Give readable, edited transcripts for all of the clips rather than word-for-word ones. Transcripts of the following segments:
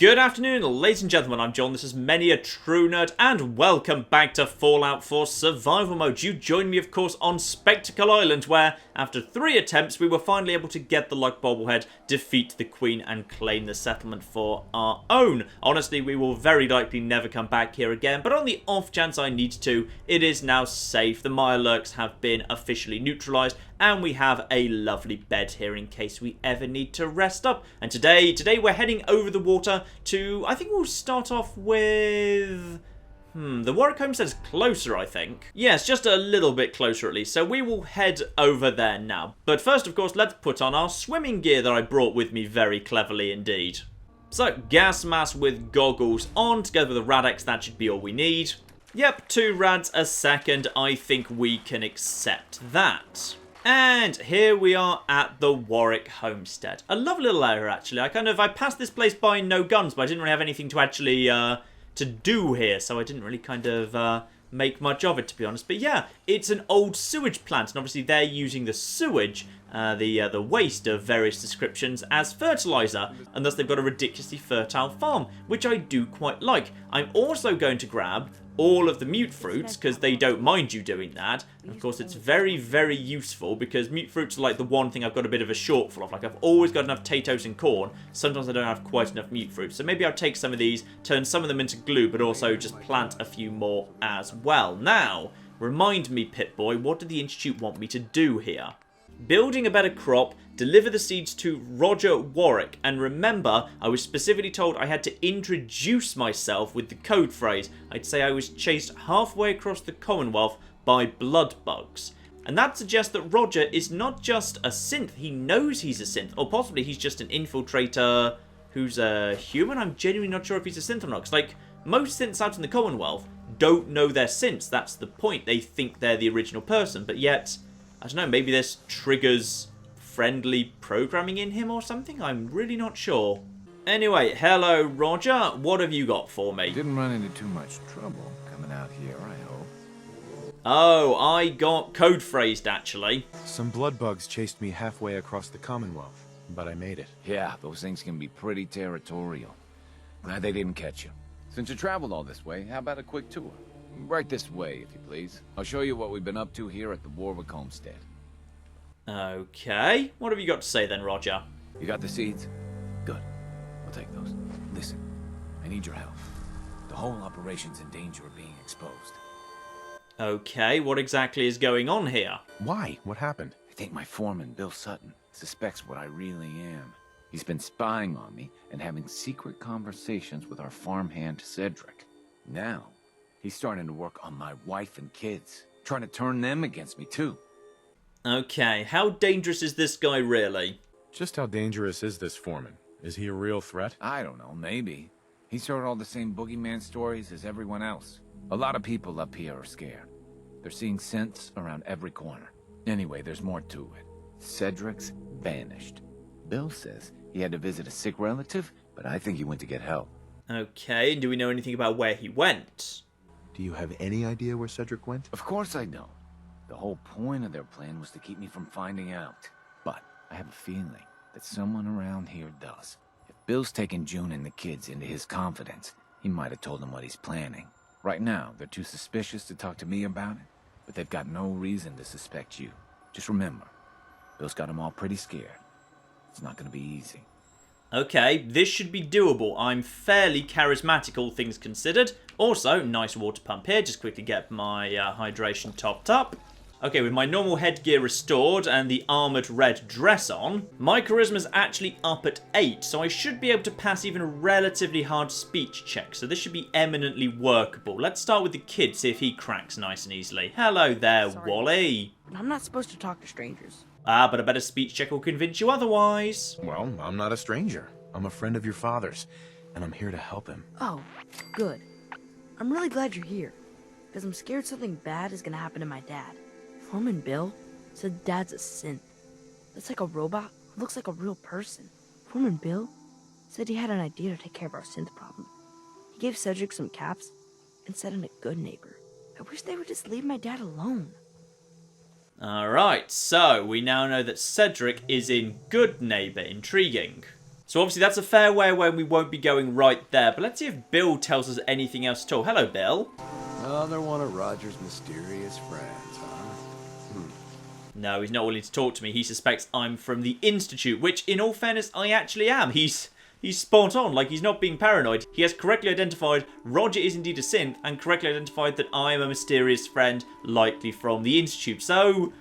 Good afternoon, ladies and gentlemen, I'm John, this is Many a True Nerd, and welcome back to Fallout 4 Survival Mode. You join me, of course, on Spectacle Island, where, after 3 attempts, we were finally able to get the luck bobblehead, defeat the Queen, and claim the settlement for our own. Honestly, we will very likely never come back here again, but on the off chance I need to, it is now safe. The Mirelurks have been officially neutralised, and we have a lovely bed here in case we ever need to rest up. And today we're heading over the water to, I think we'll start off with... the Warwick Homestead is closer, I think. Yes, just a little bit closer at least, so we will head over there now. But first, of course, let's put on our swimming gear that I brought with me very cleverly indeed. So, gas mask with goggles on, together with a Rad-X, that should be all we need. Yep, 2 rads a second, I think we can accept that. And here we are at the Warwick Homestead. A lovely little area, actually. I passed this place by no guns, but I didn't really have anything to actually, to do here, so I didn't really make much of it, to be honest. But yeah, it's an old sewage plant, and obviously they're using the sewage, the waste of various descriptions, as fertilizer, and thus they've got a ridiculously fertile farm, which I do quite like. I'm also going to grab all of the mute fruits, because they don't mind you doing that. And of course, it's very, very useful, because mute fruits are like the one thing I've got a bit of a shortfall of. Like, I've always got enough potatoes and corn. Sometimes I don't have quite enough mute fruits. So maybe I'll take some of these, turn some of them into glue, but also just plant a few more as well. Now, remind me, Pip-Boy, what did the Institute want me to do here? Building a better crop, deliver the seeds to Roger Warwick, and remember, I was specifically told I had to introduce myself with the code phrase. I'd say I was chased halfway across the Commonwealth by blood bugs. And that suggests that Roger is not just a synth, he knows he's a synth, or possibly he's just an infiltrator who's a human. I'm genuinely not sure if he's a synth or not, because like, most synths out in the Commonwealth don't know they're synths, that's the point. They think they're the original person, but yet, I don't know, maybe this triggers friendly programming in him or something? I'm really not sure. Anyway, hello Roger, what have you got for me? Didn't run into too much trouble coming out here, I hope. Oh, I got code phrased actually. Some blood bugs chased me halfway across the Commonwealth, but I made it. Yeah, those things can be pretty territorial. Glad they didn't catch you. Since you traveled all this way, how about a quick tour? Right this way, if you please. I'll show you what we've been up to here at the Warwick Homestead. Okay, what have you got to say then, Roger? You got the seeds? Good. I'll take those. Listen, I need your help. The whole operation's in danger of being exposed. Okay, what exactly is going on here? Why? What happened? I think my foreman, Bill Sutton, suspects what I really am. He's been spying on me and having secret conversations with our farmhand, Cedric. Now, he's starting to work on my wife and kids, trying to turn them against me too. Okay, how dangerous is this guy really? Just how dangerous is this foreman? Is he a real threat? I don't know, maybe. He's heard all the same boogeyman stories as everyone else. A lot of people up here are scared. They're seeing synths around every corner. Anyway, there's more to it. Cedric's vanished. Bill says he had to visit a sick relative, but I think he went to get help. Okay, and do we know anything about where he went? Do you have any idea where Cedric went? Of course I don't. The whole point of their plan was to keep me from finding out. But I have a feeling that someone around here does. If Bill's taken June and the kids into his confidence, he might have told them what he's planning. Right now, they're too suspicious to talk to me about it, but they've got no reason to suspect you. Just remember, Bill's got them all pretty scared. It's not going to be easy. Okay, this should be doable. I'm fairly charismatic, all things considered. Also, nice water pump here. Just quickly get my hydration topped up. Okay, with my normal headgear restored and the armoured red dress on, my charisma's actually up at 8, so I should be able to pass even a relatively hard speech check, so this should be eminently workable. Let's start with the kid, see if he cracks nice and easily. Hello there, Sorry. Wally. I'm not supposed to talk to strangers. Ah, but a better speech check will convince you otherwise. Well, I'm not a stranger. I'm a friend of your father's, and I'm here to help him. Oh, good. I'm really glad you're here, because I'm scared something bad is gonna happen to my dad. Foreman Bill said Dad's a synth. That's like a robot who looks like a real person. Foreman Bill said he had an idea to take care of our synth problem. He gave Cedric some caps and said I'm a good neighbor. I wish they would just leave my dad alone. Alright, so we now know that Cedric is in good neighbour. Intriguing. So obviously that's a fair way where we won't be going right there. But let's see if Bill tells us anything else at all. Hello, Bill. Another one of Roger's mysterious friends, huh? No, he's not willing to talk to me. He suspects I'm from the Institute, which, in all fairness, I actually am. He's spot on. Like, he's not being paranoid. He has correctly identified Roger is indeed a synth and correctly identified that I am a mysterious friend, likely from the Institute. So,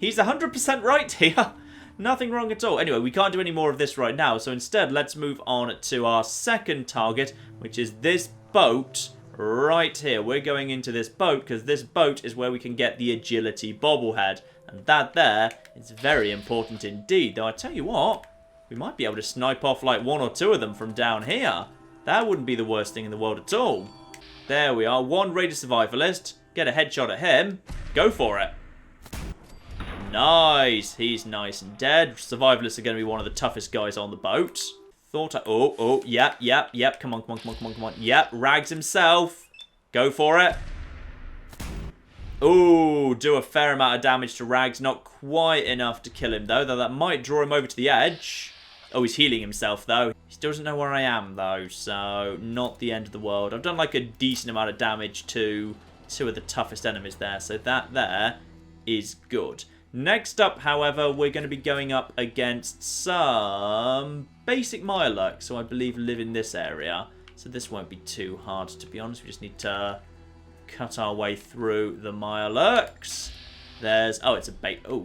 he's 100% right here. Nothing wrong at all. Anyway, we can't do any more of this right now, so instead, let's move on to our second target, which is this boat right here. We're going into this boat because this boat is where we can get the agility bobblehead. And that there is very important indeed. Though I tell you what, we might be able to snipe off like 1 or 2 of them from down here. That wouldn't be the worst thing in the world at all. There we are. 1 raided survivalist. Get a headshot at him. Go for it. Nice. He's nice and dead. Survivalists are going to be one of the toughest guys on the boat. Oh, yep. Come on. Yep, Rags himself. Go for it. Ooh, do a fair amount of damage to Rags. Not quite enough to kill him, though that might draw him over to the edge. Oh, he's healing himself, though. He still doesn't know where I am, though, so not the end of the world. I've done, like, a decent amount of damage to 2 of the toughest enemies there, so that there is good. Next up, however, we're going to be going up against some basic Mirelurks, so I believe live in this area. So this won't be too hard, to be honest. We just need to cut our way through the Mirelurks. There's... Oh, it's a Oh,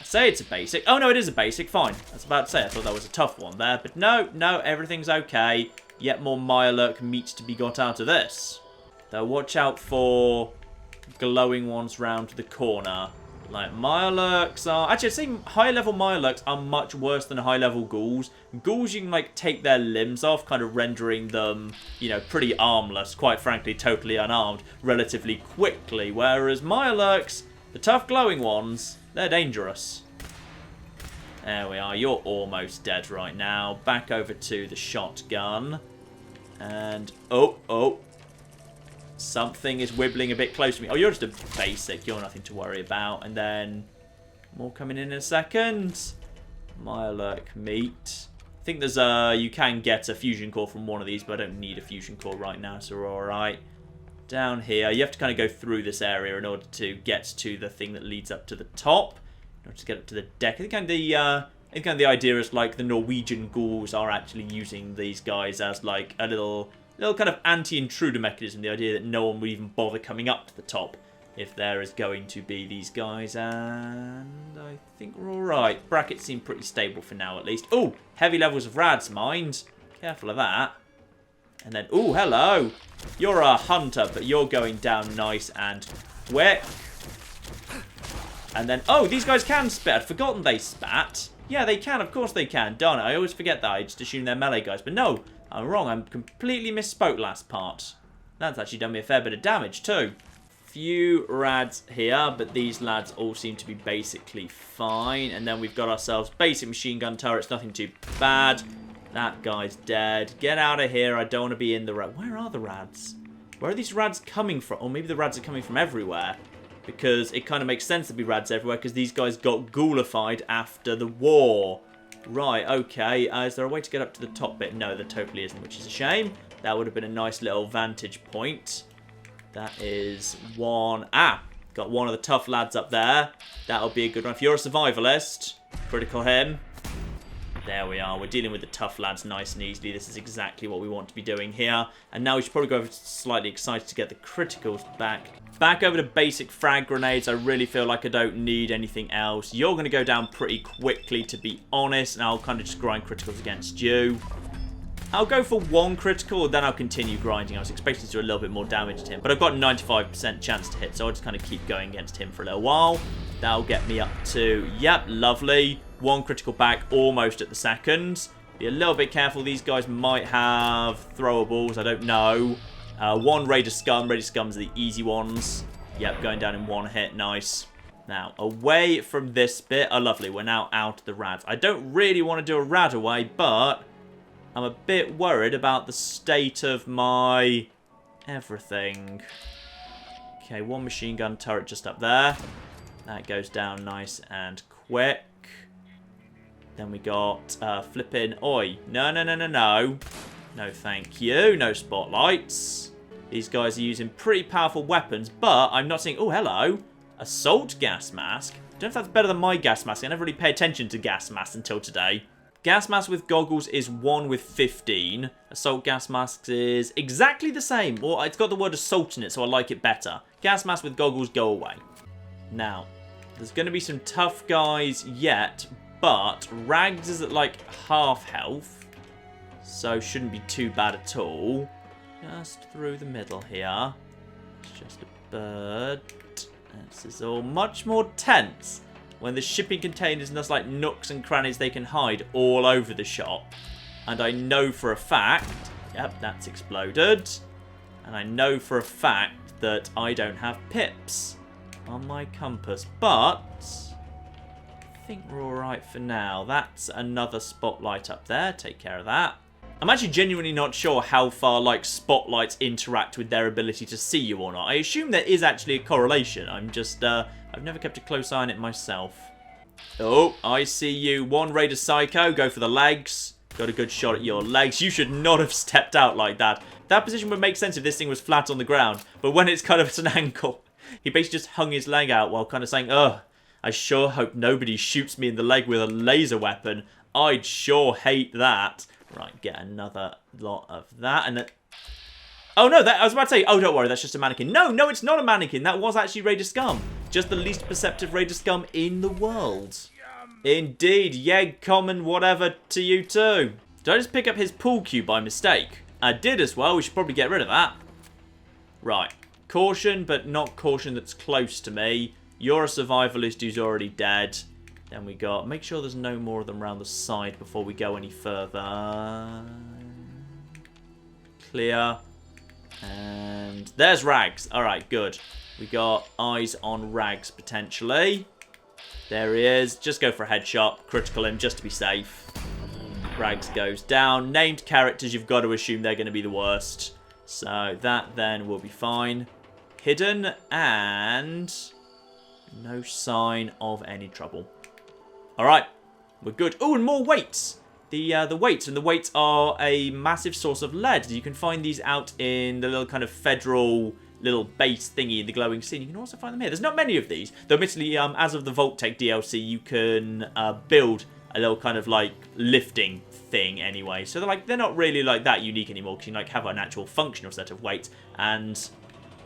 I say it's a basic. Oh, no, it is a basic. Fine. I was about to say, I thought that was a tough one there. But no, everything's okay. Yet more Mirelurk meat to be got out of this. Though watch out for glowing ones round the corner. Like, Mirelurks are... Actually, I'd say high-level Mirelurks are much worse than high-level ghouls. Ghouls, you can, like, take their limbs off, kind of rendering them, you know, pretty armless. Quite frankly, totally unarmed relatively quickly. Whereas Mirelurks, the tough glowing ones, they're dangerous. There we are. You're almost dead right now. Back over to the shotgun. And... Oh. Something is wibbling a bit close to me. Oh, you're just a basic. You're nothing to worry about. And then more coming in a second. Mirelurk meat. I think there's you can get a fusion core from one of these, but I don't need a fusion core right now, so we're alright. Down here, you have to kind of go through this area in order to get to the thing that leads up to the top. In order to get up to the deck. I think the idea is like the Norwegian ghouls are actually using these guys as like a little kind of anti-intruder mechanism. The idea that no one would even bother coming up to the top if there is going to be these guys. And I think we're alright. Brackets seem pretty stable for now, at least. Oh, heavy levels of rads, mind. Careful of that. And then, oh, hello. You're a hunter, but you're going down nice and quick. And then, oh, these guys can spit. I'd forgotten they spat. Yeah, they can. Of course they can. Darn it, I always forget that. I just assume they're melee guys. But no, I'm wrong. I completely misspoke last part. That's actually done me a fair bit of damage too. Few rads here, but these lads all seem to be basically fine. And then we've got ourselves basic machine gun turrets. Nothing too bad. That guy's dead. Get out of here. I don't want to be in the rad. Where are the rads? Where are these rads coming from? Or maybe the rads are coming from everywhere. Because it kind of makes sense to be rads everywhere, because these guys got ghoulified after the war. Right, okay. Is there a way to get up to the top bit? No, there totally isn't, which is a shame. That would have been a nice little vantage point. That is one. Ah, got one of the tough lads up there. That'll be a good one. If you're a survivalist, critical him. There we are. We're dealing with the tough lads nice and easily. This is exactly what we want to be doing here. And now we should probably go over to slightly excited to get the criticals back. Back over to basic frag grenades. I really feel like I don't need anything else. You're going to go down pretty quickly, to be honest. And I'll kind of just grind criticals against you. I'll go for one critical, then I'll continue grinding. I was expecting to do a little bit more damage to him. But I've got a 95% chance to hit, so I'll just kind of keep going against him for a little while. That'll get me up to, yep, lovely. One critical back almost at the second. Be a little bit careful. These guys might have throwables. I don't know. One Raider Scum. Raider Scums are the easy ones. Yep, going down in one hit. Nice. Now, away from this bit. Oh, lovely. We're now out of the rads. I don't really want to do a rad away, but I'm a bit worried about the state of my everything. Okay, one machine gun turret just up there. That goes down nice and quick. Then we got flipping. Oi. No, no, no, no, no. No, thank you. No spotlights. These guys are using pretty powerful weapons, but I'm not seeing... Oh, hello. Assault gas mask. Don't know if that's better than my gas mask. I never really pay attention to gas masks until today. Gas mask with goggles is 1 with 15. Assault gas masks is exactly the same. Well, it's got the word assault in it, so I like it better. Gas mask with goggles, go away. Now, there's going to be some tough guys yet, but Rags is at like half health, so shouldn't be too bad at all. Just through the middle here. It's just a bird. This is all much more tense when the shipping containers and there's like nooks and crannies they can hide all over the shop. And I know for a fact, yep, that's exploded. And I know for a fact that I don't have pips on my compass, but I think we're alright for now. That's another spotlight up there. Take care of that. I'm actually genuinely not sure how far like spotlights interact with their ability to see you or not. I assume there is actually a correlation. I'm just, I've never kept a close eye on it myself. Oh, I see you. One Raider Psycho, go for the legs. Got a good shot at your legs. You should not have stepped out like that. That position would make sense if this thing was flat on the ground. But when it's kind of at an angle, he basically just hung his leg out while kind of saying, ugh, I sure hope nobody shoots me in the leg with a laser weapon. I'd sure hate that. Right, get another lot of that. And then... Oh, no, I was about to say, oh, don't worry, that's just a mannequin. No, no, it's not a mannequin. That was actually Raider Scum. Just the least perceptive Raider Scum in the world. Indeed, yeg, common, whatever to you too. Did I just pick up his pool cue by mistake? I did as well. We should probably get rid of that. Right. Caution, but not caution that's close to me. You're a survivalist who's already dead. Then we got... Make sure there's no more of them around the side before we go any further. Clear. And there's Rags. Alright, good. We got eyes on Rags, potentially. There he is. Just go for a headshot. Critical him, just to be safe. Rags goes down. Named characters, you've got to assume they're going to be the worst. So that then will be fine. Hidden and... no sign of any trouble. Alright, we're good. Oh, and more weights. The weights, and the weights are a massive source of lead. You can find these out in the little kind of federal little base thingy in the glowing scene. You can also find them here. There's not many of these, though admittedly, as of the Vault Tech DLC, you can build a little kind of like lifting thing anyway. So they're not really like that unique anymore, because you like have an actual functional set of weights, and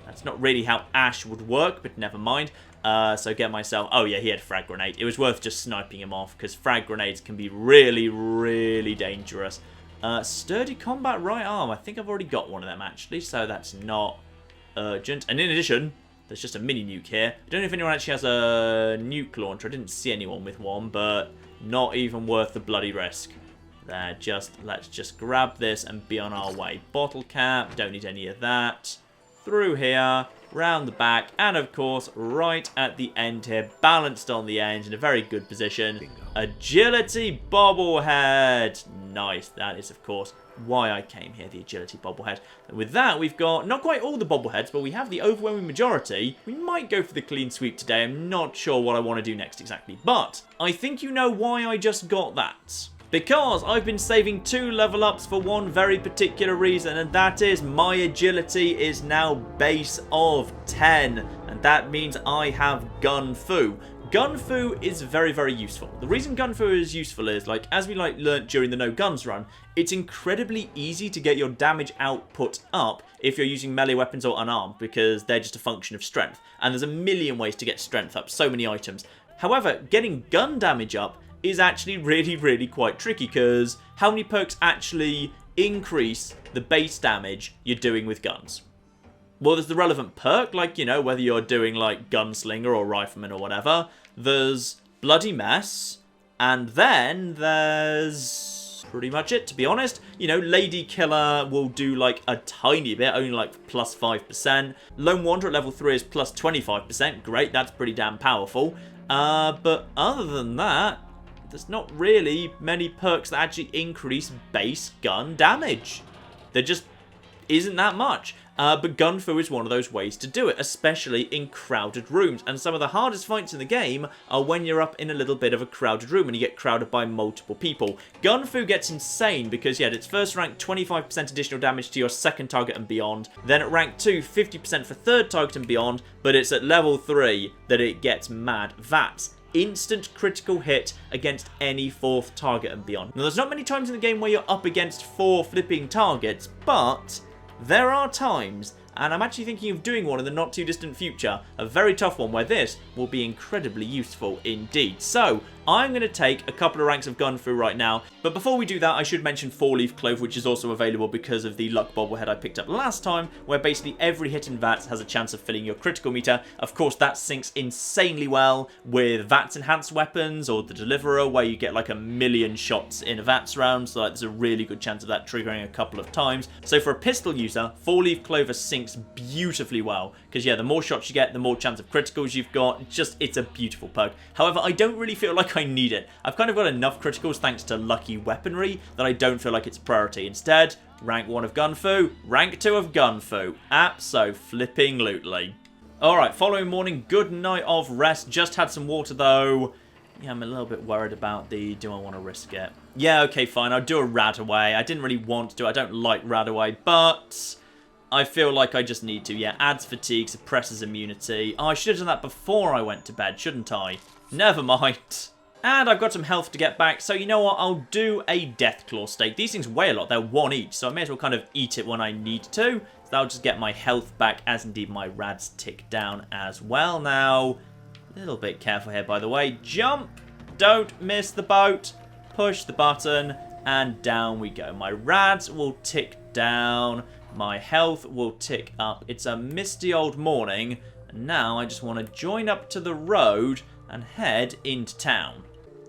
that's not really how Ash would work, but never mind. So get myself... Oh, yeah, he had frag grenade. It was worth just sniping him off, because frag grenades can be really, really dangerous. Sturdy combat right arm. I think I've already got one of them, actually, so that's not urgent. And in addition, there's just a mini nuke here. I don't know if anyone actually has a nuke launcher. I didn't see anyone with one, but not even worth the bloody risk. There, let's just grab this and be on our way. Bottle cap, don't need any of that. Through here, round the back, and of course, right at the end here, balanced on the end in a very good position. Bingo. Agility bobblehead. Nice. That is, of course, why I came here, the agility bobblehead. And with that, we've got not quite all the bobbleheads, but we have the overwhelming majority. We might go for the clean sweep today. I'm not sure what I want to do next exactly, but I think you know why I just got that. Because I've been saving 2 level ups for one very particular reason, and that is my agility is now base of 10, and that means I have Gun Fu. Gun Fu is very, very useful. The reason Gun Fu is useful is, like, as we learnt during the No Guns run, it's incredibly easy to get your damage output up if you're using melee weapons or unarmed, because they're just a function of strength. And there's a million ways to get strength up, so many items. However, getting gun damage up is actually really, really quite tricky, because how many perks actually increase the base damage you're doing with guns? Well, there's the relevant perk, like, you know, whether you're doing, like, Gunslinger or Rifleman or whatever. There's Bloody Mess, and then there's pretty much it, to be honest. You know, Lady Killer will do, like, a tiny bit, only, like, plus 5%. Lone Wanderer at level 3 is plus 25%. Great, that's pretty damn powerful. But other than that, there's not really many perks that actually increase base gun damage. There just isn't that much. but Gunfu is one of those ways to do it, especially in crowded rooms. And some of the hardest fights in the game are when you're up in a little bit of a crowded room and you get crowded by multiple people. Gunfu gets insane because, yeah, at its first rank, 25% additional damage to your second target and beyond. Then at rank 2, 50% for third target and beyond. But it's at level 3 that it gets mad. That's instant critical hit against any fourth target and beyond. Now, there's not many times in the game where you're up against 4 flipping targets, but there are times, and I'm actually thinking of doing one in the not too distant future, a very tough one where this will be incredibly useful indeed. So, I'm going to take a couple of ranks of Gunfu right now, but before we do that, I should mention 4-leaf clove, which is also available because of the luck bobblehead I picked up last time, where basically every hit in VATS has a chance of filling your critical meter. Of course, that syncs insanely well with VATS enhanced weapons or the Deliverer, where you get like 1,000,000 shots in a VATS round, so like, there's a really good chance of that triggering a couple of times. So for a pistol user, 4-leaf clover syncs beautifully well, because yeah, the more shots you get, the more chance of criticals you've got. It's a beautiful perk. However, I don't really feel like I need it. I've kind of got enough criticals thanks to lucky weaponry that I don't feel like it's a priority. Instead, rank 1 of Gunfu, rank 2 of Gunfu. Abso-flipping-lutely. Alright, following morning, good night of rest. Just had some water though. Yeah, I'm a little bit worried about the, do I want to risk it? Yeah, okay, fine, I'll do a Radaway. I didn't really want to, I don't like Radaway, but I feel like I just need to. Yeah, adds fatigue, suppresses immunity. Oh, I should have done that before I went to bed, shouldn't I? Never mind. And I've got some health to get back, so you know what? I'll do a Deathclaw steak. These things weigh a lot. They're 1 each, so I may as well kind of eat it when I need to. So that'll just get my health back, as indeed my rads tick down as well now. A little bit careful here, by the way. Jump! Don't miss the boat. Push the button, and down we go. My rads will tick down. My health will tick up. It's a misty old morning, and now I just want to join up to the road and head into town.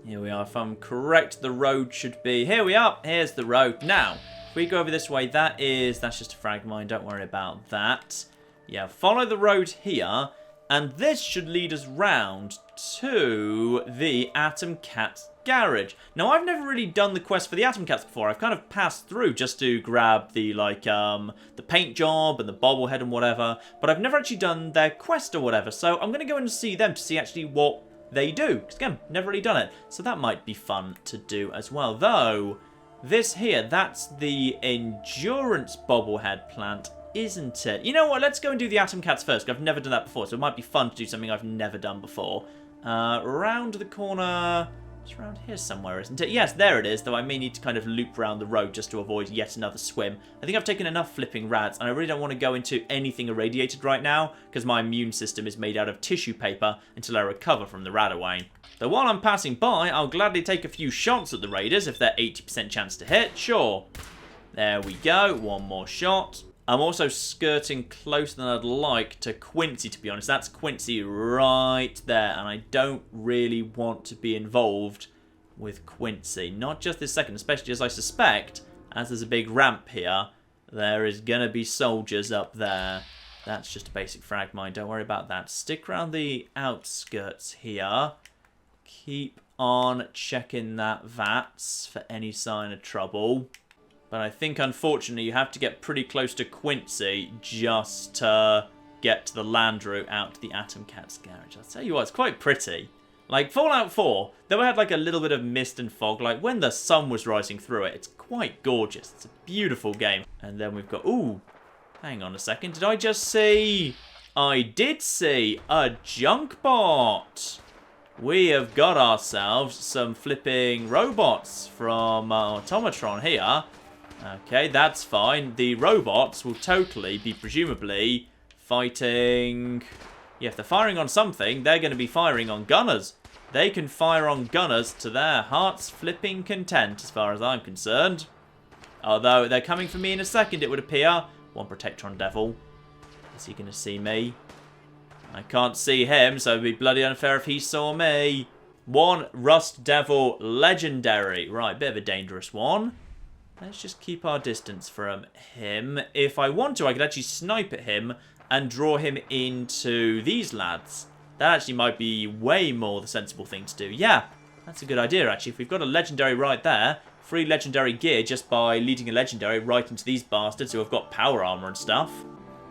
Here we are. If I'm correct, the road should be... Here we are. Here's the road. Now, if we go over this way, that's just a frag mine. Don't worry about that. Yeah, follow the road here, and this should lead us round to the Atom Cat's garage. Now, I've never really done the quest for the Atom Cats before. I've kind of passed through just to grab the, the paint job and the bobblehead and whatever, but I've never actually done their quest or whatever, so I'm going to go and see them to see actually what they do. Because again, never really done it, so that might be fun to do as well. Though, this here, that's the endurance bobblehead plant, isn't it? You know what, let's go and do the Atom Cats first, because I've never done that before, so it might be fun to do something I've never done before. Round the corner... It's around here somewhere, isn't it? Yes, there it is, though I may need to kind of loop around the road just to avoid yet another swim. I think I've taken enough flipping rads, and I really don't want to go into anything irradiated right now, because my immune system is made out of tissue paper until I recover from the Radaway. Though while I'm passing by, I'll gladly take a few shots at the raiders if they're 80% chance to hit, sure. There we go, one more shot. I'm also skirting closer than I'd like to Quincy, to be honest. That's Quincy right there, and I don't really want to be involved with Quincy. Not just this second, especially as I suspect, as there's a big ramp here, there is going to be soldiers up there. That's just a basic frag mine, don't worry about that. Stick around the outskirts here. Keep on checking that VATS for any sign of trouble. But I think, unfortunately, you have to get pretty close to Quincy just to get to the land route out to the Atom Cat's garage. I'll tell you what, it's quite pretty. Like, Fallout 4, though I had like a little bit of mist and fog, like when the sun was rising through it, it's quite gorgeous. It's a beautiful game. And then we've got, ooh, hang on a second. Did I just see... I did see a junk bot. We have got ourselves some flipping robots from Automatron here. Okay, that's fine. The robots will totally be, presumably, fighting... Yeah, if they're firing on something, they're going to be firing on gunners. They can fire on gunners to their heart's flipping content, as far as I'm concerned. Although, they're coming for me in a second, it would appear. One Protectron Devil. Is he going to see me? I can't see him, so it would be bloody unfair if he saw me. One Rust Devil Legendary. Right, bit of a dangerous one. Let's just keep our distance from him. If I want to, I could actually snipe at him and draw him into these lads. That actually might be way more the sensible thing to do. Yeah, that's a good idea, actually. If we've got a legendary right there, free legendary gear just by leading a legendary right into these bastards who have got power armor and stuff.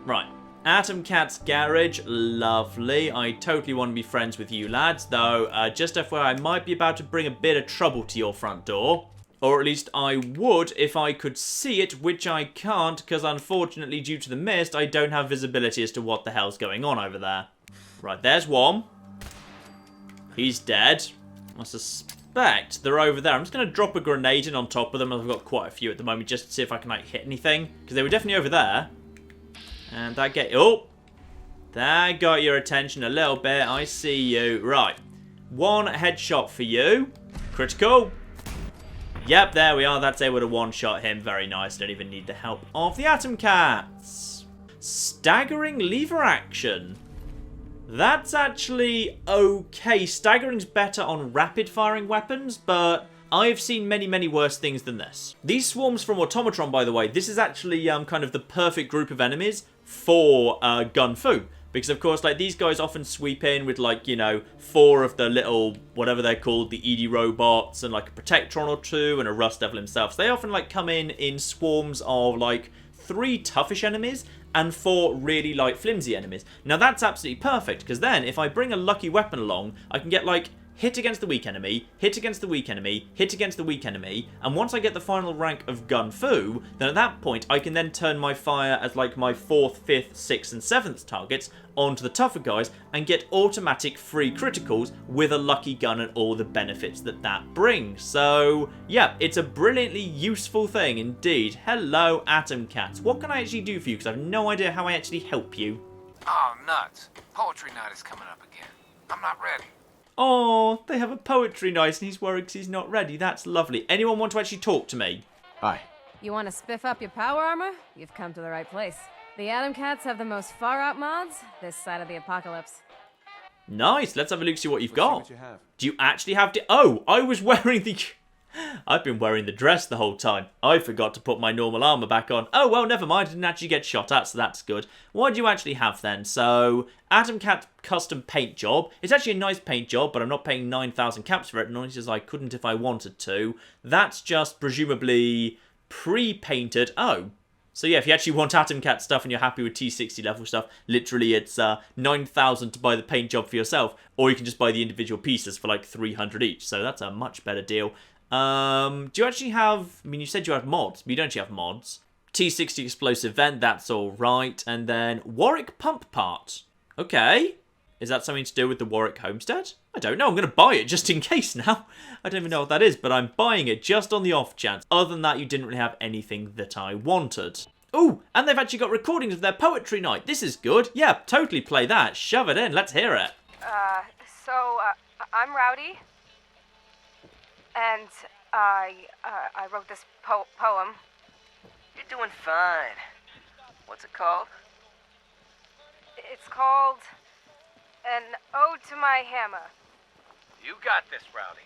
Right. Atom Cat's garage, lovely. I totally want to be friends with you lads, though just FYI, I might be about to bring a bit of trouble to your front door. Or at least I would if I could see it, which I can't, because unfortunately, due to the mist, I don't have visibility as to what the hell's going on over there. Right, there's one. He's dead. I suspect they're over there. I'm just going to drop a grenade in on top of them. I've got quite a few at the moment, just to see if I can like hit anything, because they were definitely over there. And that got your attention a little bit. I see you. Right. One headshot for you. Critical. Yep, there we are. That's able to one-shot him. Very nice. Don't even need the help of the Atom Cats. Staggering lever action. That's actually okay. Staggering's better on rapid-firing weapons, but I've seen many, many worse things than this. These swarms from Automatron, by the way, this is actually kind of the perfect group of enemies for Gun Fu. Because, of course, like, these guys often sweep in with, like, you know, 4 of the little, whatever they're called, the ED robots, and, like, a Protectron or 2, and a Rust Devil himself. So they often, like, come in swarms of, like, 3 toughish enemies, and 4 really, like, flimsy enemies. Now, that's absolutely perfect, because then, if I bring a lucky weapon along, I can get, like, hit against the weak enemy, hit against the weak enemy, hit against the weak enemy, and once I get the final rank of Gun Fu, then at that point I can then turn my fire as like my 4th, 5th, 6th and 7th targets onto the tougher guys and get automatic free criticals with a lucky gun and all the benefits that that brings. So yeah, it's a brilliantly useful thing indeed. Hello Atom Cats. What can I actually do for you? Because I have no idea how I actually help you. Oh, nuts. Poetry night is coming up again. I'm not ready. Oh, they have a poetry night and he's worried because he's not ready. That's lovely. Anyone want to actually talk to me? Hi. You want to spiff up your power armor? You've come to the right place. The Atom Cats have the most far-out mods this side of the apocalypse. Nice. Let's have a look, see what you've got. What you have. Do you actually have to... Oh, I was wearing the... I've been wearing the dress the whole time. I forgot to put my normal armor back on. Oh, well, never mind. I didn't actually get shot at, so that's good. What do you actually have then? So, Atom Cat custom paint job. It's actually a nice paint job, but I'm not paying 9,000 caps for it, not as I couldn't if I wanted to. That's just presumably pre-painted. Oh. So yeah, if you actually want Atom Cat stuff and you're happy with T60 level stuff, literally it's 9,000 to buy the paint job for yourself, or you can just buy the individual pieces for like 300 each. So that's a much better deal. Do you actually have... I mean, you said you had mods, but you don't actually have mods. T60 explosive vent, that's alright. And then Warwick pump part. Okay. Is that something to do with the Warwick Homestead? I don't know. I'm going to buy it just in case now. I don't even know what that is, but I'm buying it just on the off chance. Other than that, you didn't really have anything that I wanted. Ooh, and they've actually got recordings of their poetry night. This is good. Yeah, totally play that. Shove it in. Let's hear it. I'm Rowdy. And I wrote this poem. You're doing fine. What's it called? It's called An Ode to My Hammer. You got this, Rowdy.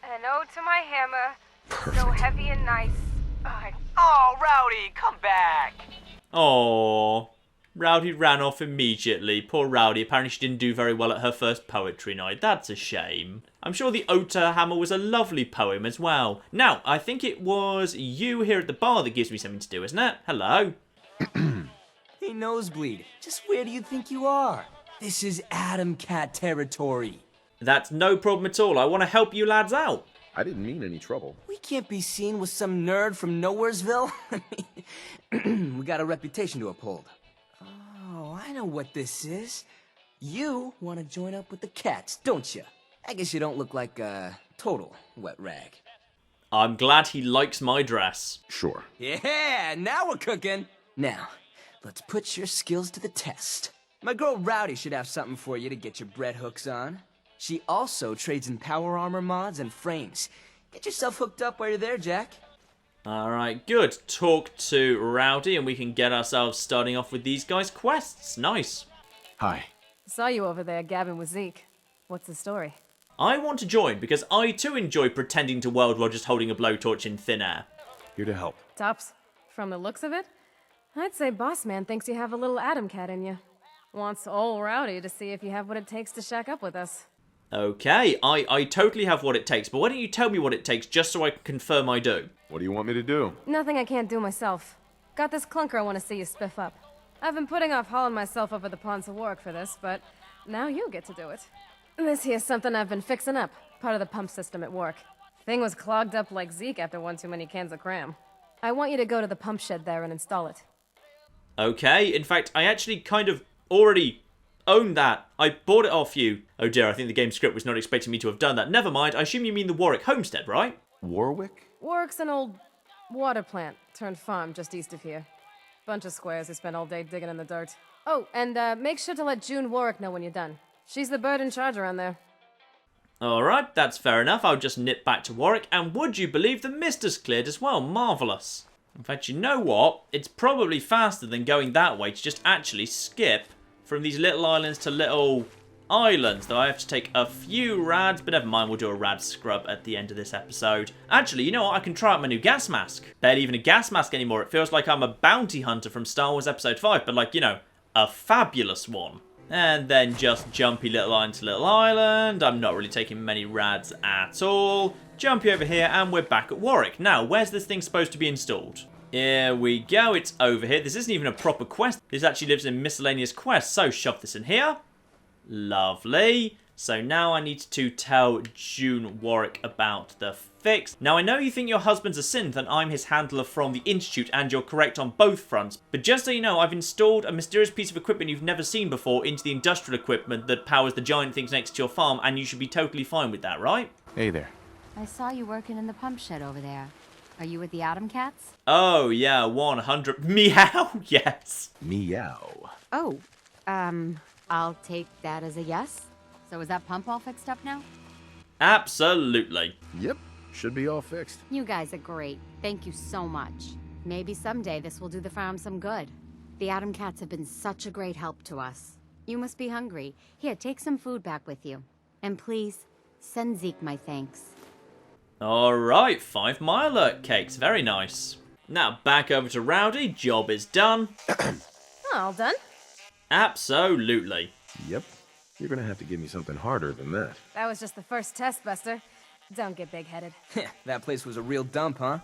An ode to my hammer, so heavy and nice. Oh, Rowdy, come back. Aww. Rowdy ran off immediately. Poor Rowdy. Apparently she didn't do very well at her first poetry night. That's a shame. I'm sure the Ode to Hammer was a lovely poem as well. Now, I think it was you here at the bar that gives me something to do, isn't it? Hello. Hey, Nosebleed. Just where do you think you are? This is Atom Cat territory. That's no problem at all. I want to help you lads out. I didn't mean any trouble. We can't be seen with some nerd from Nowheresville. We got a reputation to uphold. Oh, I know what this is. You want to join up with the cats, don't you? I guess you don't look like a total wet rag. I'm glad he likes my dress. Sure. Yeah, now we're cooking. Now, let's put your skills to the test. My girl Rowdy should have something for you to get your bread hooks on. She also trades in power armor mods and frames. Get yourself hooked up while you're there, Jack. Alright, good. Talk to Rowdy and we can get ourselves starting off with these guys' quests. Nice. Hi. Saw you over there gabbing with Zeke. What's the story? I want to join because I too enjoy pretending to world while just holding a blowtorch in thin air. Here to help. Tops. From the looks of it, I'd say Boss Man thinks you have a little Atom Cat in you. Wants old Rowdy to see if you have what it takes to shack up with us. Okay, I totally have what it takes, but why don't you tell me what it takes just so I can confirm I do? What do you want me to do? Nothing I can't do myself. Got this clunker I want to see you spiff up. I've been putting off hauling myself over the ponds of Warwick for this, but now you get to do it. This here's something I've been fixing up, part of the pump system at work. Thing was clogged up like Zeke after one too many cans of cram. I want you to go to the pump shed there and install it. Okay, in fact, I actually kind of already own that. I bought it off you. Oh dear, I think the game script was not expecting me to have done that. Never mind, I assume you mean the Warwick Homestead, right? Warwick? Warwick's an old water plant turned farm just east of here. Bunch of squares who spend all day digging in the dirt. Oh, and make sure to let June Warwick know when you're done. She's the bird in charge around there. Alright, that's fair enough. I'll just nip back to Warwick. And would you believe the mist has cleared as well? Marvellous. In fact, you know what? It's probably faster than going that way to just actually skip from these little islands to little islands, though I have to take a few rads, but never mind, we'll do a rad scrub at the end of this episode. Actually, you know what? I can try out my new gas mask. Barely even a gas mask anymore. It feels like I'm a bounty hunter from Star Wars Episode 5, but like, you know, a fabulous one. And then just jumpy little island to little island. I'm not really taking many rads at all. Jumpy over here, and we're back at Warwick. Now, where's this thing supposed to be installed? Here we go, it's over here. This isn't even a proper quest. This actually lives in miscellaneous quests, so shove this in here. Lovely. So now I need to tell June Warwick about the fix. Now I know you think your husband's a synth and I'm his handler from the Institute, and you're correct on both fronts. But just so you know, I've installed a mysterious piece of equipment you've never seen before into the industrial equipment that powers the giant things next to your farm, and you should be totally fine with that, right? Hey there. I saw you working in the pump shed over there. Are you with the Atom Cats? Oh yeah, 100. Meow, yes. Meow. Oh, I'll take that as a yes. So is that pump all fixed up now? Absolutely. Yep. Should be all fixed. You guys are great. Thank you so much. Maybe someday this will do the farm some good. The Atom Cats have been such a great help to us. You must be hungry. Here, take some food back with you. And please, send Zeke my thanks. Alright, 5 Mile cakes. Very nice. Now back over to Rowdy. Job is done. All done? Absolutely. Yep. You're gonna have to give me something harder than that. That was just the first test, Buster. Don't get big-headed. That place was a real dump, huh?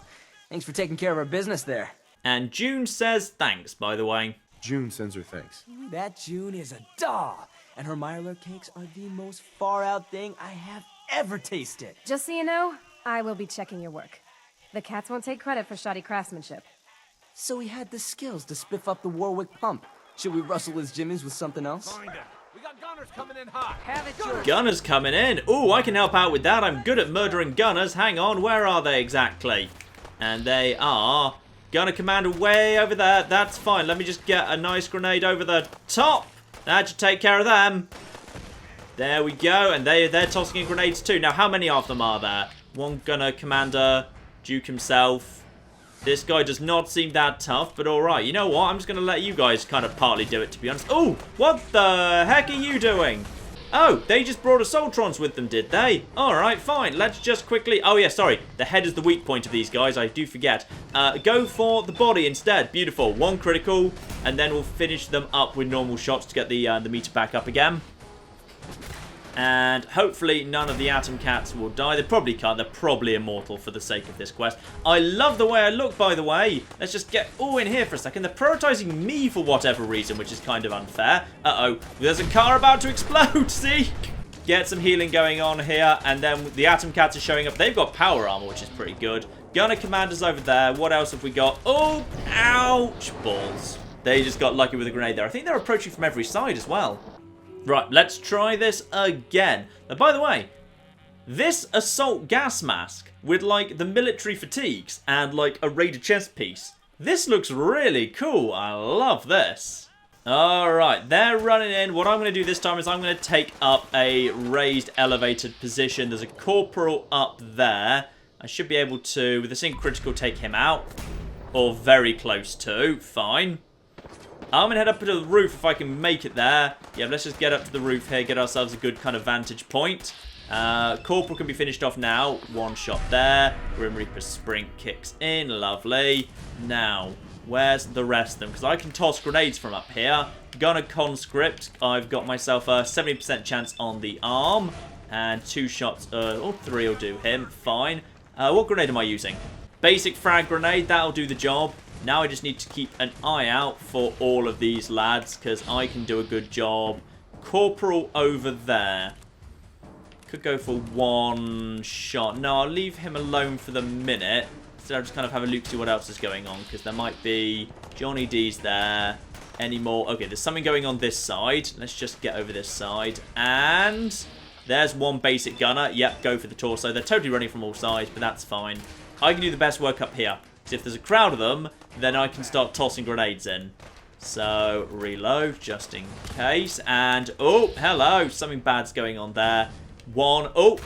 Thanks for taking care of our business there. And June says thanks, by the way. June sends her thanks. That June is a doll, and her Myler cakes are the most far-out thing I have ever tasted. Just so you know, I will be checking your work. The cats won't take credit for shoddy craftsmanship. So he had the skills to spiff up the Warwick pump. Should we rustle his jimmies with something else? We got gunners coming in hot. Have it, George. Gunners coming in. Ooh, I can help out with that. I'm good at murdering gunners. Hang on, where are they exactly? And they are... Gunner commander way over there. That's fine. Let me just get a nice grenade over the top. That should take care of them. There we go. And they're tossing in grenades too. Now, how many of them are there? One gunner commander, Duke himself. This guy does not seem that tough, but alright. You know what? I'm just going to let you guys kind of partly do it, to be honest. Oh, what the heck are you doing? Oh, they just brought assaultrons with them, did they? Alright, fine. Let's just quickly... Oh, yeah, sorry. The head is the weak point of these guys. I do forget. Go for the body instead. Beautiful. 1 critical, and then we'll finish them up with normal shots to get the meter back up again. And hopefully none of the Atom Cats will die. They probably can't. They're probably immortal for the sake of this quest. I love the way I look, by the way. Let's just get in here for a second. They're prioritizing me for whatever reason, which is kind of unfair. Uh-oh. There's a car about to explode. See? Get some healing going on here. And then the Atom Cats are showing up. They've got power armor, which is pretty good. Gunner commander's over there. What else have we got? Oh, ouch. Balls. They just got lucky with a grenade there. I think they're approaching from every side as well. Right, let's try this again. Now, by the way, this assault gas mask with, like, the military fatigues and, like, a Raider chest piece. This looks really cool. I love this. Alright, they're running in. What I'm going to do this time is I'm going to take up a raised elevated position. There's a corporal up there. I should be able to, with a single critical, take him out. Or very close to. Fine. I'm going to head up to the roof if I can make it there. Yeah, let's just get up to the roof here, get ourselves a good kind of vantage point. Corporal can be finished off now. 1 shot there. Grim Reaper's sprint kicks in. Lovely. Now, where's the rest of them? Because I can toss grenades from up here. Gunner conscript. I've got myself a 70% chance on the arm. And 2 shots, or 3 will do him. Fine. What grenade am I using? Basic frag grenade, that'll do the job. Now I just need to keep an eye out for all of these lads, because I can do a good job. Corporal over there. Could go for 1 shot. No, I'll leave him alone for the minute. So I'll just kind of have a look, see what else is going on, because there might be Johnny D's there. Any more? Okay, there's something going on this side. Let's just get over this side. And there's 1 basic gunner. Yep, go for the torso. They're totally running from all sides, but that's fine. I can do the best work up here. Because if there's a crowd of them, then I can start tossing grenades in. So, reload, just in case. And, oh, hello. Something bad's going on there. 1. Oh,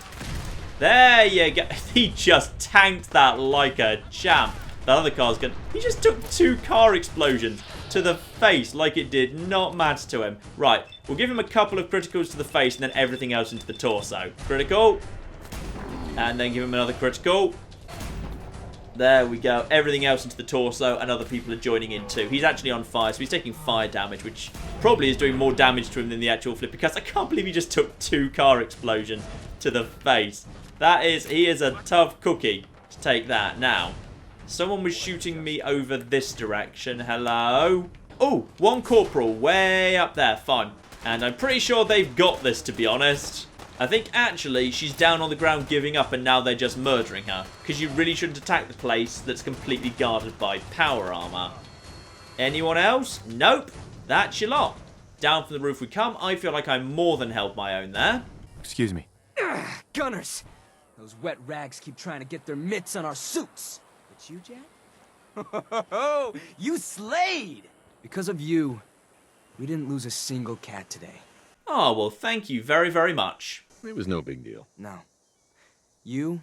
there you go. He just tanked that like a champ. The other car's gone. He just took 2 car explosions to the face like it did not matter to him. Right, we'll give him a couple of criticals to the face and then everything else into the torso. Critical. And then give him another critical. There we go. Everything else into the torso, and other people are joining in too. He's actually on fire, so he's taking fire damage, which probably is doing more damage to him than the actual flipper cuts. I can't believe he just took 2 car explosions to the face. He is a tough cookie to take that. Now, someone was shooting me over this direction. Hello? Oh, 1 corporal way up there. Fine. And I'm pretty sure they've got this, to be honest. I think actually she's down on the ground giving up and now they're just murdering her. Because you really shouldn't attack the place that's completely guarded by power armor. Anyone else? Nope. That's your lot. Down from the roof we come. I feel like I more than held my own there. Excuse me. Gunners! Those wet rags keep trying to get their mitts on our suits. It's you, Jack? You slayed! Because of you, we didn't lose a single cat today. Oh, well, thank you very, very much. It was no big deal. No. You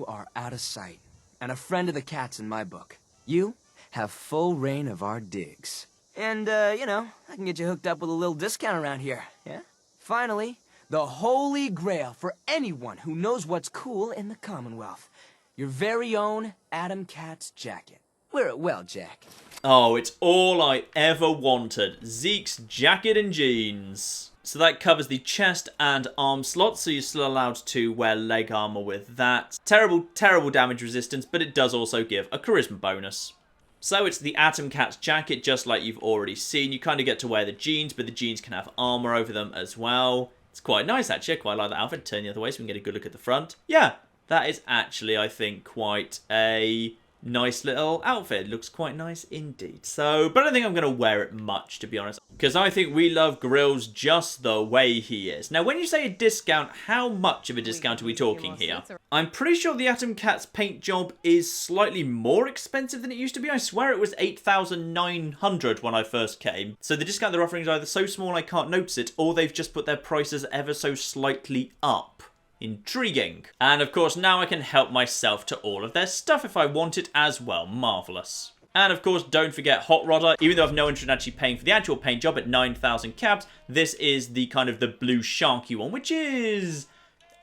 are out of sight. And a friend of the cats in my book. You have full reign of our digs. And, you know, I can get you hooked up with a little discount around here, yeah? Finally, the holy grail for anyone who knows what's cool in the Commonwealth. Your very own Adam Cat's jacket. Wear it well, Jack. Oh, it's all I ever wanted. Zeke's jacket and jeans. So that covers the chest and arm slots, so you're still allowed to wear leg armor with that. Terrible, terrible damage resistance, but it does also give a charisma bonus. So it's the Atom Cat's jacket, just like you've already seen. You kind of get to wear the jeans, but the jeans can have armor over them as well. It's quite nice, actually. I quite like that outfit. Turn the other way so we can get a good look at the front. Yeah, that is actually, I think, quite a nice little outfit. It looks quite nice indeed. So, but I don't think I'm going to wear it much, to be honest. Because I think we love Grills just the way he is. Now, when you say a discount, how much of a discount are we talking here? I'm pretty sure the Atom Cat's paint job is slightly more expensive than it used to be. I swear it was 8,900 when I first came. So the discount they're offering is either so small I can't notice it, or they've just put their prices ever so slightly up. Intriguing. And of course, now I can help myself to all of their stuff if I want it as well. Marvellous. And of course, don't forget Hot Rodder. Even though I've no interest in actually paying for the actual paint job at 9,000 caps, this is the kind of the blue sharky one, which is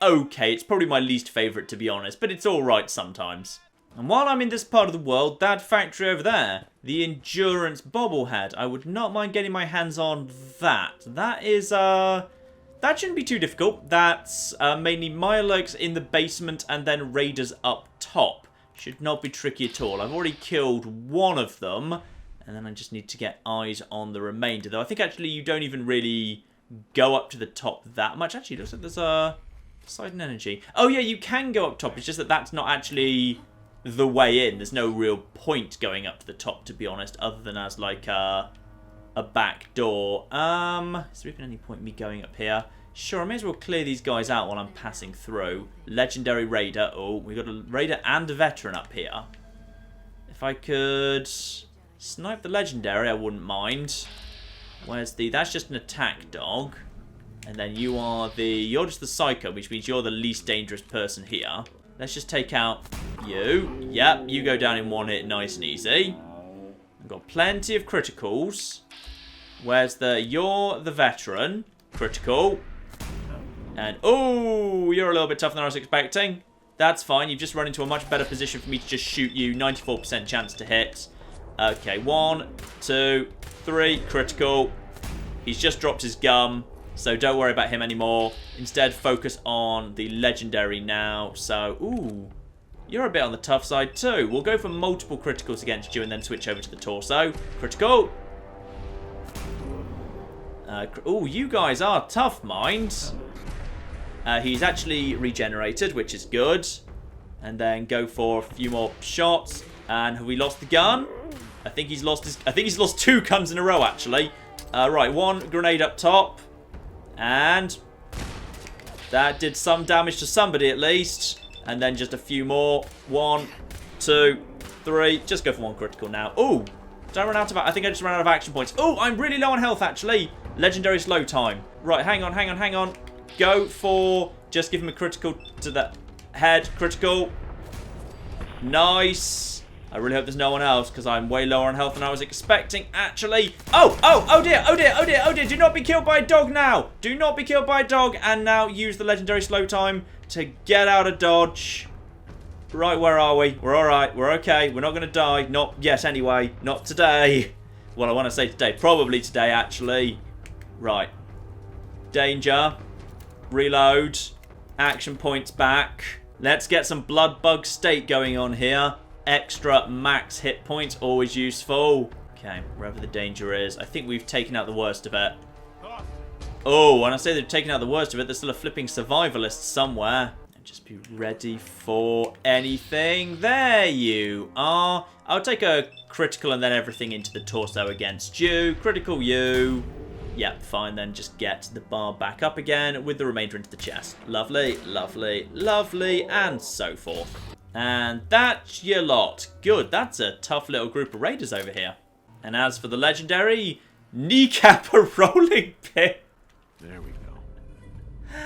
okay. It's probably my least favourite, to be honest, but it's alright sometimes. And while I'm in this part of the world, that factory over there, the Endurance bobblehead, I would not mind getting my hands on that. That is, that shouldn't be too difficult. That's mainly Mirelurks in the basement and then Raiders up top. Should not be tricky at all. I've already killed one of them. And then I just need to get eyes on the remainder. Though I think actually you don't even really go up to the top that much. Actually, it looks like there's a Poseidon Energy. Oh yeah, you can go up top. It's just that that's not actually the way in. There's no real point going up to the top, to be honest, other than as like a back door. Is there even any point in me going up here? Sure, I may as well clear these guys out while I'm passing through. Legendary Raider. Oh, we've got a Raider and a Veteran up here. If I could snipe the Legendary, I wouldn't mind. Where's the... That's just an attack dog. And then you are the... You're just the Psycho, which means you're the least dangerous person here. Let's just take out you. Yep, you go down in one hit, nice and easy. I've got plenty of criticals. Where's the... You're the Veteran. Critical. And, oh, you're a little bit tougher than I was expecting. That's fine. You've just run into a much better position for me to just shoot you. 94% chance to hit. Okay, 1, 2, 3. Critical. He's just dropped his gum. So don't worry about him anymore. Instead, focus on the legendary now. So, ooh, you're a bit on the tough side too. We'll go for multiple criticals against you and then switch over to the torso. Critical. Oh, you guys are tough, mind. He's actually regenerated, which is good. And then go for a few more shots. And have we lost the gun? I think he's lost his. I think he's lost 2 guns in a row, actually. Right, 1 grenade up top. And that did some damage to somebody at least. And then just a few more. 1, 2, 3. Just go for 1 critical now. Oh, did I run out of... I think I just ran out of action points. Oh, I'm really low on health, actually. Legendary slow time. Right, hang on. Go for... Just give him a critical to the head. Critical. Nice. I really hope there's no one else because I'm way lower on health than I was expecting, actually. Oh dear. Do not be killed by a dog now. Do not be killed by a dog. And now use the legendary slow time to get out of dodge. Right, where are we? We're all right. We're okay. We're not going to die. Not yet, anyway. Not today. Well, I want to say today. Probably today, actually. Right. Danger. Reload. Action points back. Let's get some blood bug state going on here. Extra max hit points, always useful. Okay, wherever the danger is. I think we've taken out the worst of it. Oh, when I say they've taken out the worst of it, there's still a flipping survivalist somewhere. Just be ready for anything. There you are. I'll take a critical and then everything into the torso against you. Critical you. Yep, fine, then just get the bar back up again with the remainder into the chest. Lovely, and so forth. And that's your lot. Good, that's a tough little group of raiders over here. And as for the legendary, kneecap a rolling pin. There we go.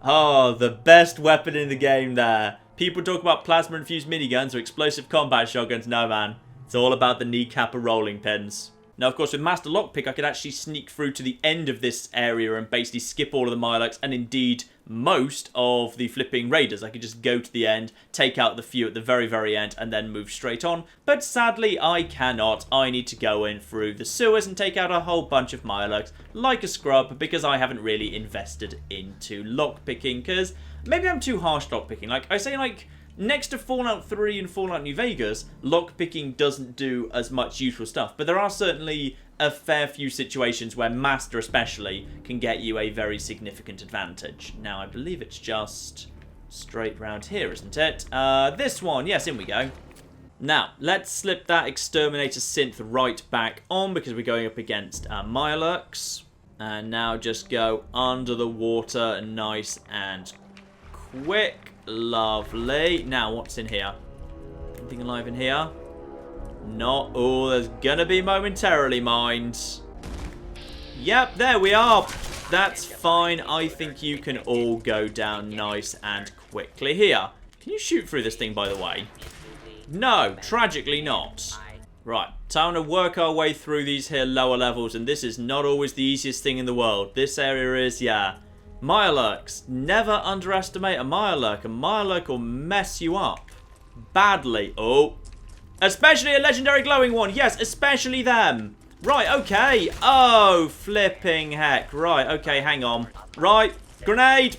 Oh, the best weapon in the game there. People talk about plasma-infused miniguns or explosive combat shotguns. No, man. It's all about the kneecap a rolling pins. Now, of course, with Master Lockpick, I could actually sneak through to the end of this area and basically skip all of the Mirelurks and indeed most of the flipping raiders. I could just go to the end, take out the few at the very, very end, and then move straight on. But sadly, I cannot. I need to go in through the sewers and take out a whole bunch of Mirelurks like a scrub because I haven't really invested into lockpicking because maybe I'm too harsh lockpicking. Like, I say, like... Next to Fallout 3 and Fallout New Vegas, lockpicking doesn't do as much useful stuff. But there are certainly a fair few situations where Master especially can get you a very significant advantage. Now, I believe it's just straight round here, isn't it? This one. Yes, in we go. Now, let's slip that Exterminator synth right back on because we're going up against Mirelurks. And now just go under the water, nice and quick. Lovely. Now, what's in here? Anything alive in here? Not. Oh, there's gonna be momentarily, mind. Yep, there we are. That's fine. I think you can all go down nice and quickly here. Can you shoot through this thing, by the way? No, tragically not. Right, time to work our way through these here lower levels, and this is not always the easiest thing in the world. This area is, yeah... Mirelurks. Never underestimate a Mirelurk. A Mirelurk will mess you up. Badly. Oh. Especially a legendary glowing one. Yes, especially them. Right, okay. Oh, flipping heck. Right, okay, hang on. Right, grenade.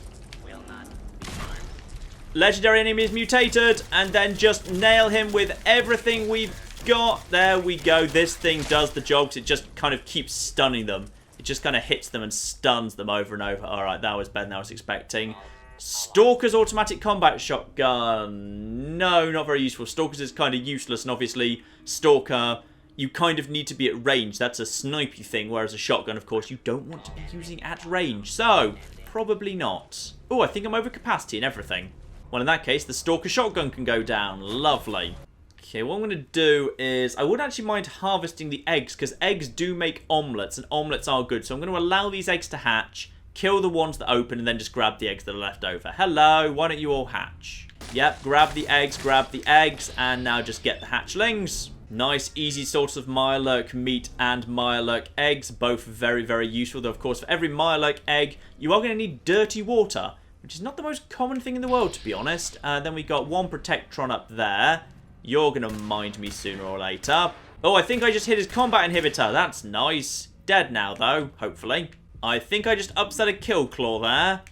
Legendary enemy is mutated. And then just nail him with everything we've got. There we go. This thing does the job. It just kind of keeps stunning them. It just kind of hits them and stuns them over and over. Alright, that was better than I was expecting. Stalker's automatic combat shotgun. No, not very useful. Stalker's is kind of useless, and obviously, Stalker, you kind of need to be at range. That's a snipey thing, whereas a shotgun, of course, you don't want to be using at range. So, probably not. Oh, I think I'm over capacity and everything. Well, in that case, the Stalker shotgun can go down. Lovely. Okay, what I'm going to do is... I wouldn't actually mind harvesting the eggs, because eggs do make omelettes, and omelettes are good. So I'm going to allow these eggs to hatch, kill the ones that open, and then just grab the eggs that are left over. Hello, why don't you all hatch? Yep, grab the eggs, and now just get the hatchlings. Nice, easy sorts of Mirelurk meat and Mirelurk eggs, both very, very useful. Though, of course, for every Mirelurk egg, you are going to need dirty water, which is not the most common thing in the world, to be honest. Then we got one Protectron up there. You're going to mind me sooner or later. Oh, I think I just hit his combat inhibitor. That's nice. Dead now, though, hopefully. I think I just upset a kill claw there.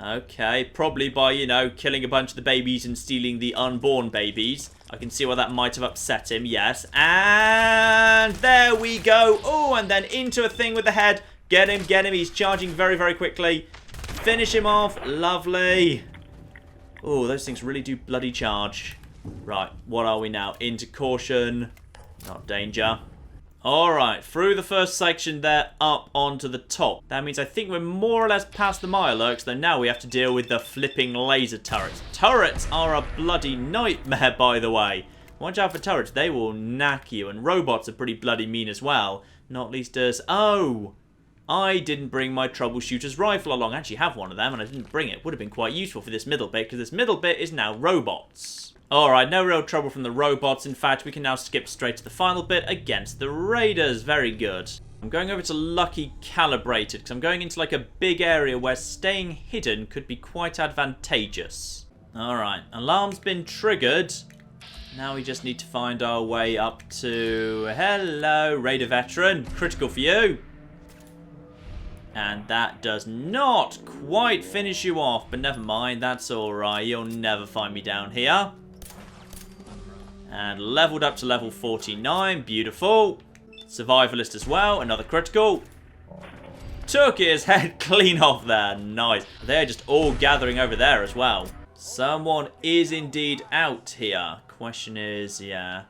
Okay, probably by, you know, killing a bunch of the babies and stealing the unborn babies. I can see why that might have upset him, yes. And there we go. Oh, and then into a thing with the head. Get him, get him. He's charging very, very quickly. Finish him off. Lovely. Oh, those things really do bloody charge. Right, what are we now? Into caution. Not danger. Alright, through the first section there, up onto the top. That means I think we're more or less past the Mirelurks, though now we have to deal with the flipping laser turrets. Turrets are a bloody nightmare, by the way. Watch out for turrets, they will knack you. And robots are pretty bloody mean as well. Not least as... Oh! I didn't bring my troubleshooter's rifle along. I actually have one of them, and I didn't bring it. Would have been quite useful for this middle bit, because this middle bit is now robots. Alright, no real trouble from the robots. In fact, we can now skip straight to the final bit against the raiders. Very good. I'm going over to Lucky Calibrated, because I'm going into like a big area where staying hidden could be quite advantageous. Alright, alarm's been triggered. Now we just need to find our way up to... Hello, Raider Veteran. Critical for you. And that does not quite finish you off, but never mind, that's alright. You'll never find me down here. And leveled up to level 49. Beautiful. Survivalist as well. Another critical. Took his head clean off there. Nice. They're just all gathering over there as well. Someone is indeed out here. Question is, yeah.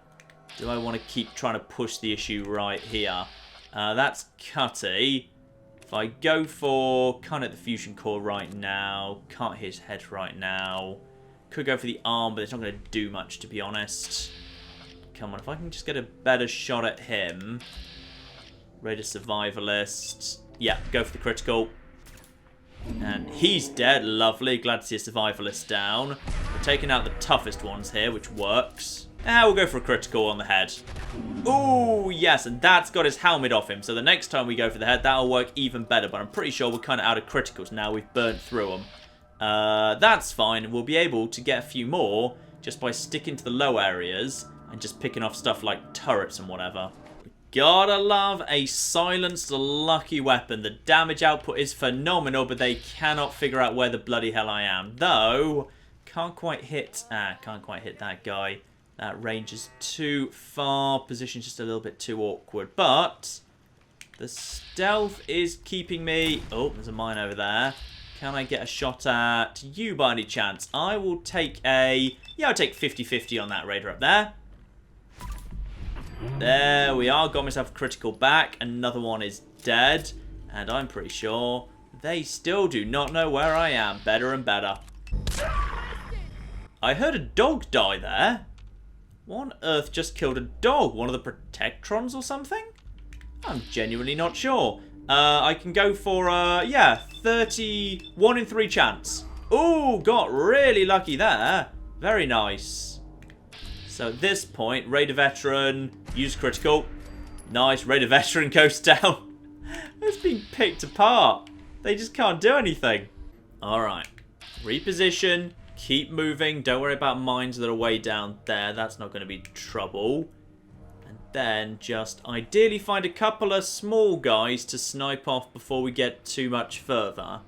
Do I want to keep trying to push the issue right here? That's Cutty. If I go for... Can't hit the fusion core right now. Can't hit his head right now. Could go for the arm, but it's not going to do much, to be honest. Come on, if I can just get a better shot at him. Raider Survivalist. Yeah, go for the critical. And he's dead. Lovely. Glad to see a Survivalist down. We're taking out the toughest ones here, which works. Now we'll go for a critical on the head. Ooh, yes, and that's got his helmet off him. So the next time we go for the head, that'll work even better. But I'm pretty sure we're kind of out of criticals now. We've burnt through them. That's fine. We'll be able to get a few more just by sticking to the low areas and just picking off stuff like turrets and whatever. Gotta love a silenced lucky weapon. The damage output is phenomenal, but they cannot figure out where the bloody hell I am. Though, can't quite hit that guy. That range is too far. Position's just a little bit too awkward. But the stealth is keeping me... Oh, there's a mine over there. Can I get a shot at you by any chance? I will take a... Yeah, I'll take 50-50 on that raider up there. There we are. Got myself a critical back. Another one is dead. And I'm pretty sure they still do not know where I am. Better and better. I heard a dog die there. What on earth just killed a dog? One of the Protectrons or something? I'm genuinely not sure. I can go for, yeah, 31 in 3 chance. Ooh, got really lucky there. Very nice. So at this point, Raider Veteran, use critical. Nice, Raider Veteran goes down. It's being picked apart. They just can't do anything. Alright, reposition, keep moving. Don't worry about mines that are way down there. That's not going to be trouble. Then just ideally find a couple of small guys to snipe off before we get too much further.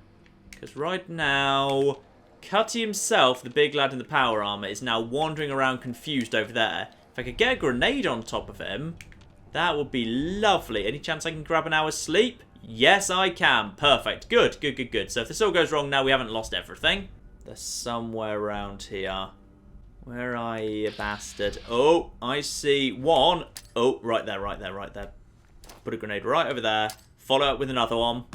Because right now, Cutty himself, the big lad in the power armor, is now wandering around confused over there. If I could get a grenade on top of him, that would be lovely. Any chance I can grab an hour's sleep? Yes, I can. Perfect. Good, good, good, good. So if this all goes wrong now, we haven't lost everything. They're somewhere around here. Where are you, bastard? Oh, I see one. Oh, right there, right there, right there. Put a grenade right over there. Follow up with another one.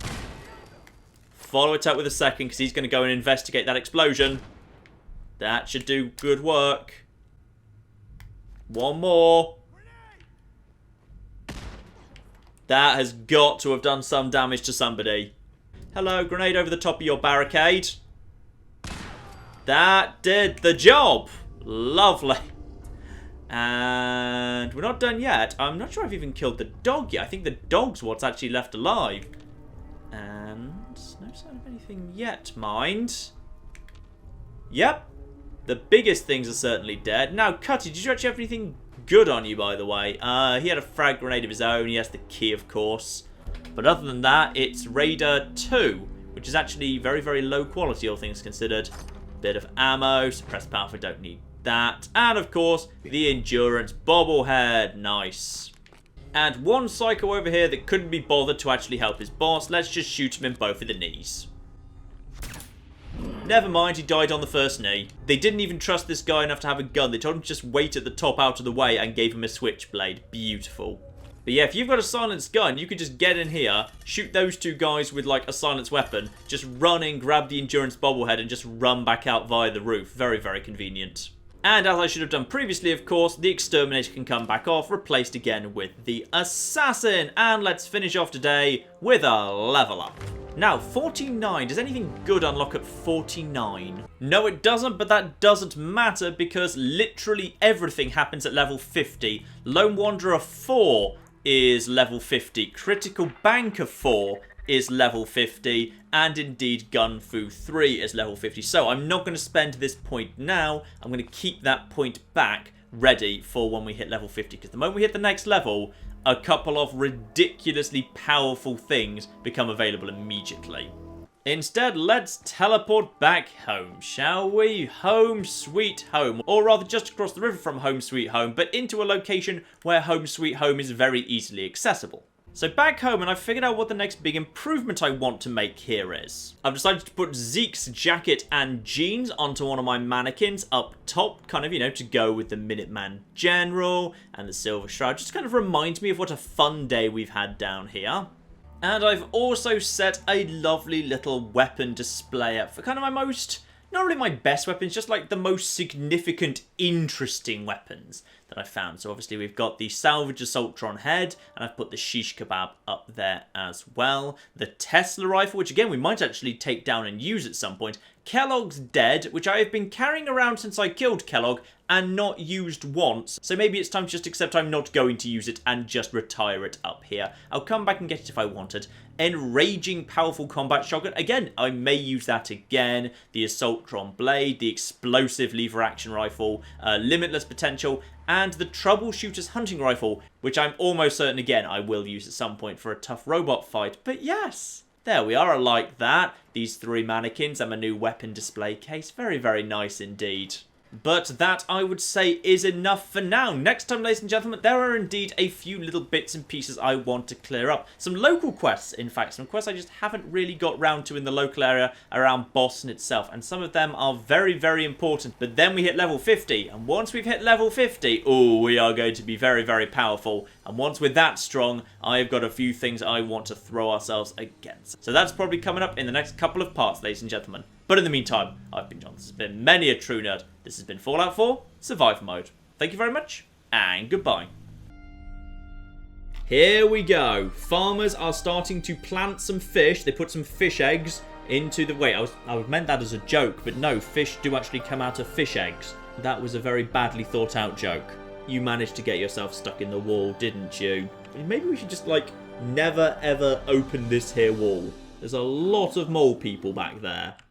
Follow it up with a second, because he's going to go and investigate that explosion. That should do good work. One more. That has got to have done some damage to somebody. Hello, grenade over the top of your barricade. That did the job. Lovely. And we're not done yet. I'm not sure I've even killed the dog yet. I think the dog's what's actually left alive. And no sign of anything yet, mind. Yep. The biggest things are certainly dead. Now, Cutty, did you actually have anything good on you, by the way? He had a frag grenade of his own. He has the key, of course. But other than that, it's Raider 2, which is actually very, very low quality, all things considered. Bit of ammo, suppressed power, I don't need that. And of course, the endurance bobblehead. Nice. And one psycho over here that couldn't be bothered to actually help his boss. Let's just shoot him in both of the knees. Never mind, he died on the first knee. They didn't even trust this guy enough to have a gun. They told him to just wait at the top out of the way and gave him a switchblade. Beautiful. But yeah, if you've got a silenced gun, you could just get in here, shoot those two guys with like a silenced weapon, just run in, grab the endurance bobblehead and just run back out via the roof. Very, very convenient. And as I should have done previously, of course, the exterminator can come back off, replaced again with the assassin. And let's finish off today with a level up. Now, 49. Does anything good unlock at 49? No, it doesn't, but that doesn't matter because literally everything happens at level 50. Lone Wanderer 4 is level 50. Critical Banker 4 is level 50. And indeed, Gun Fu 3 is level 50. So I'm not going to spend this point now. I'm going to keep that point back ready for when we hit level 50. Because the moment we hit the next level, a couple of ridiculously powerful things become available immediately. Instead, let's teleport back home, shall we? Home sweet home. Or rather, just across the river from home sweet home, but into a location where home sweet home is very easily accessible. So back home, and I've figured out what the next big improvement I want to make here is. I've decided to put Zeke's jacket and jeans onto one of my mannequins up top, kind of, you know, to go with the Minuteman General and the Silver Shroud. Just kind of reminds me of what a fun day we've had down here. And I've also set a lovely little weapon display up for kind of my most, not really my best weapons, just like the most significant, interesting weapons that I found. So obviously we've got the salvage assaultron head, and I've put the shish kebab up there as well. The Tesla rifle, which again we might actually take down and use at some point. Kellogg's Dead, which I have been carrying around since I killed Kellogg and not used once. So maybe it's time to just accept I'm not going to use it and just retire it up here. I'll come back and get it if I want it. Enraging Powerful Combat Shotgun. Again, I may use that again. The Assaultron Blade, the Explosive Lever Action Rifle, Limitless Potential, and the Troubleshooter's Hunting Rifle, which I'm almost certain, again, I will use at some point for a tough robot fight. But yes, there we are, I like that. These three mannequins and my new weapon display case. Very, very nice indeed. But that, I would say, is enough for now. Next time, ladies and gentlemen, there are indeed a few little bits and pieces I want to clear up. Some local quests, in fact. Some quests I just haven't really got round to in the local area around Boston itself. And some of them are very, very important. But then we hit level 50. And once we've hit level 50, oh, we are going to be very, very powerful. And once we're that strong, I've got a few things I want to throw ourselves against. So that's probably coming up in the next couple of parts, ladies and gentlemen. But in the meantime, I've been John. This has been Many a True Nerd. This has been Fallout 4 Survival Mode. Thank you very much, and goodbye. Here we go. Farmers are starting to plant some fish. They put some fish eggs into the... Wait, I meant that as a joke, but no, fish do actually come out of fish eggs. That was a very badly thought out joke. You managed to get yourself stuck in the wall, didn't you? Maybe we should just, like, never ever open this here wall. There's a lot of mole people back there.